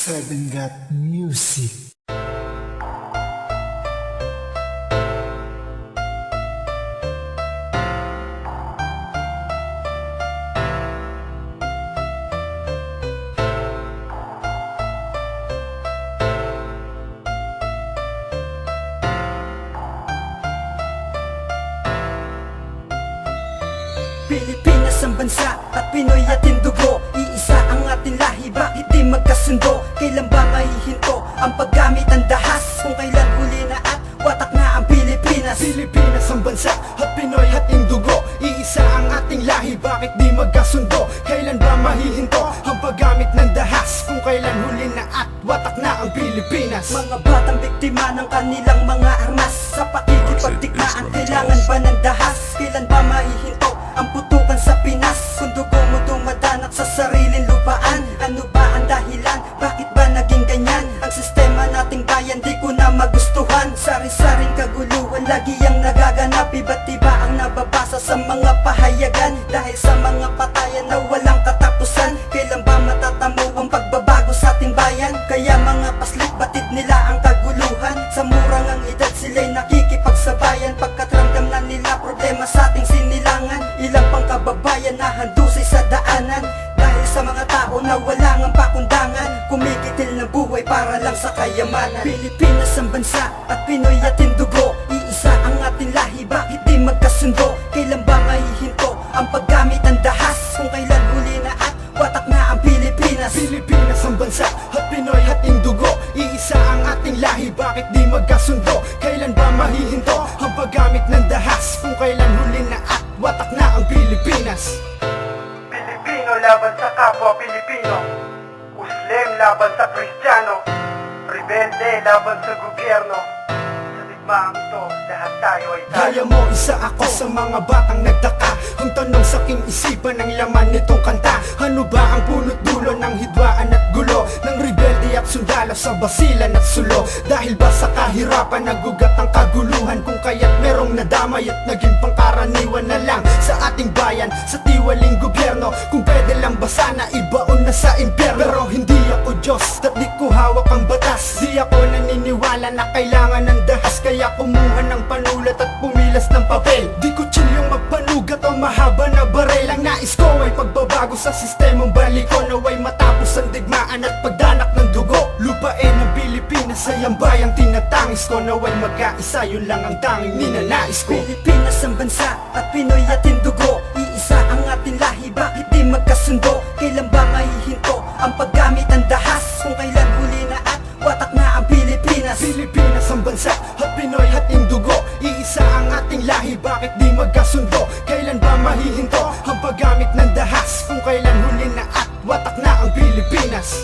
Seven Got Music. Pilipinas ang bansa at Pinoy ating dugo. Iisa ang ating lahi, bakit di magkasundo? Kailan ba mahihinto ang paggamit ng dahas? Kung kailan huli na at watak na ang Pilipinas. Pilipinas ang bansa at Pinoy ating dugo. Iisa ang ating lahi, bakit di magkasundo? Kailan ba mahihinto ang paggamit ng dahas? Kung kailan huli na at watak na ang Pilipinas. Mga batang biktima ng kanilang mga armas. Sa pakikipagtikmaan, kailangan ba ng dahas? Kailan ba mahihinto ang putukan sa Pinas? Kung dugo mo dumadanak sa sariling lupaan, ano ba ang dahilan? Bakit ba naging ganyan? Ang sistema nating bayan di ko na magustuhan. Sari-saring kaguluhan lagi ang nagaganap. Iba't iba ang nababasa sa mga pahayagan. Dahil sa mga patayan na walang katapusan, kailan ba matatamo ang pagbabago sa ating bayan? Kaya mga paslit batid nila ang kaguluhan. Sa murang ang edad sila'y nakikipagsabayan, pagkat ramdam na nila problema sa ating sinilangan. Ilang pang kababayan na handusay sa daanan dahil sa mga tao na wala ngang pakundangan, kumikitil ng buhay para lang sa kayamanan. Pilipinas ang bansa at Pinoy ating dugo. Iisa ang ating lahi, bakit di magkasundo? Kailan ba mahihinto ang paggamit ng dahas? Kung kailan huli na at watak na ang Pilipinas. Pilipinas ang bansa at Pinoy ating dugo. Iisa ang ating lahi, bakit di magkasundo? Kailan ba mahihinto ang paggamit ng dahas? Kung kailan huli na at watak na ang Pilipinas. Pilipino laban sa kapwa Pilipino, Muslim laban sa Kristiyano, rebelde laban sa gobyerno. Sa digmaang ito, lahat tayo ay tayo. Kaya mo, isa ako sa mga batang nagtaka. Ang tanong sa aking isipan ang laman nitong kanta. Ano ba ang punot dulo ng hidwaan at gulo? Ng rebelde at sundalo sa basilan at sulo? Dahil ba sa kahirapan nagugat ang kaguluhan? Kung kaya't merong nadamay at naging pangkaraniwan na lang sa ating bayan, sa tiwaling gobyerno. Kung pwede lang ba sana ibaon na sa impyerno? Pero hindi ako Diyos at di ko hawak ang batas. Di ako naniniwala na kailangan ng dahas, kaya kumuha ng panulat at pumilas ng papel. Di ko chilyong magpanugat o mahaba na barel. Ang nais ko ay pagbabago sa sistemang baliko, naway matapos ang digmaan at pagdanak ng dugo. Lupain ng Pilipinas ay ang bayang tinatangis ko, naway magkaisa, yun lang ang tanging ninanais ko. Pilipinas ang bansa at Pinoy ating dugo. Iisa ang ating lahi, bakit di magkasundo? Kailan ba mahihinto ang paggamit ng dahas? Kung kailan huli na at watak na ang Pilipinas. Pilipinas ang bansa at Pinoy ating dugo. Iisa ang ating lahi, bakit di magkasundo? Kailan ba mahihinto ang paggamit ng dahas? Kung kailan huli na at watak na ang Pilipinas.